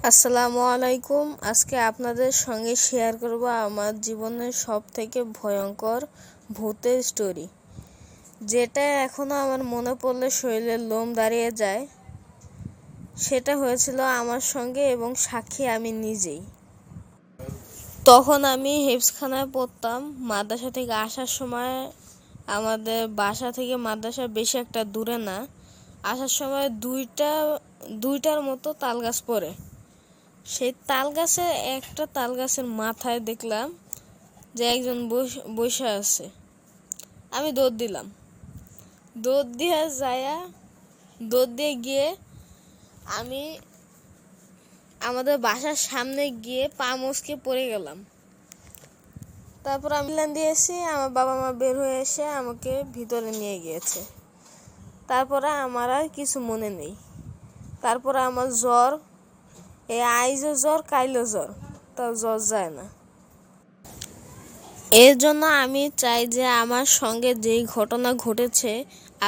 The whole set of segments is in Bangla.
আসসালামু আলাইকুম। আজকে আপনাদের সঙ্গে শেয়ার করব আমার জীবনের সবথেকে ভয়ঙ্কর ভূতের স্টোরি, যেটা এখনও আমার মনে পড়লে শরীরের লোম দাঁড়িয়ে যায়। সেটা হয়েছিল আমার সঙ্গে এবং সাক্ষী আমি নিজেই। তখন আমি হেফজখানায় পড়তাম। মাদ্রাসা থেকে আসার সময়, আমাদের বাসা থেকে মাদ্রাসা বেশি একটা দূরে না, আসার সময় দুইটার মতো তাল গাছ পড়ে। সেই একটা তাল গাছের মাথায় দেখলাম যে একজন বসে আছে। আমি দৌড় দিলাম। দৌড় দিয়ে গিয়ে আমি আমাদের বাসার সামনে গিয়ে পা মুচকে পড়ে গেলাম। তারপর আমি দিয়েছি, আমার বাবা মা বের হয়ে এসে আমাকে ভিতরে নিয়ে গিয়েছে। তারপরে আমার আর কিছু মনে নেই। তারপরে আমার জ্বর, এই আইজও জ্বর, কাইলও জ্বর, তাও জ্বর যায় না। এর জন্য আমি চাই যে আমার সঙ্গে যেই ঘটনা ঘটেছে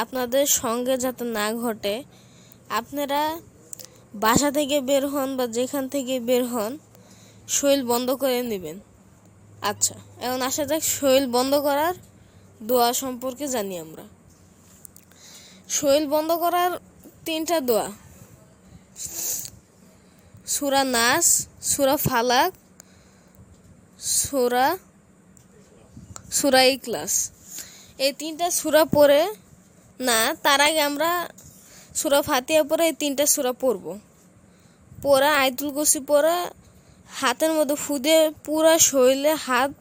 আপনাদের সঙ্গে যাতে না ঘটে। আপনারা বাসা থেকে বের হন বা যেখান থেকে বের হন, শরীর বন্ধ করে নেবেন। আচ্ছা, এখন আসা যাক শরীর বন্ধ করার দোয়া সম্পর্কে জানি আমরা। শরীর বন্ধ করার 3টা দোয়া: সূরা নাস, সূরা ফালাক, সূরা ইখলাস। এই 3টা সূরা পড়ে না, তার আগে আমরা সূরা ফাতিহা পড়ে এই 3টা সূরা পড়ব। পড়া আয়াতুল কুরসি পড়া হাতের মধ্যে ফু দিয়ে পুরো শরীরে হাত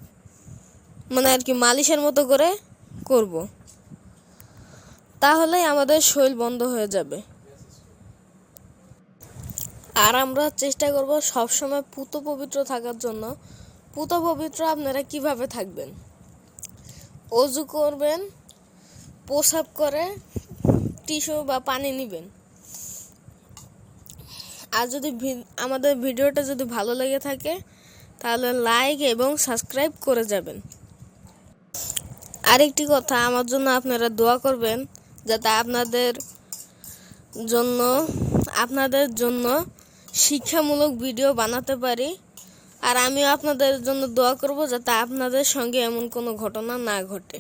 আর কি মালিশের মতো করে করব। তাহলেই আমাদের শরীর বন্ধ হয়ে যাবে। আর আমরা চেষ্টা করব সবসময় পুত পবিত্র থাকার জন্য। পুত পবিত্র আপনারা কিভাবে থাকবেন? অজু করবেন, প্রসাব করে টিস্যু বা পানি নেবেন। আর যদি আমাদের ভিডিওটা যদি ভালো লেগে থাকে তাহলে লাইক এবং সাবস্ক্রাইব করে যাবেন। আরেকটি কথা, আমার জন্য আপনারা দোয়া করবেন যাতে আপনাদের জন্য শিক্ষামূলক ভিডিও বানাতে পারি। আর আমিও আপনাদের জন্য দোয়া করব যাতে আপনাদের সঙ্গে এমন কোনো ঘটনা না ঘটে।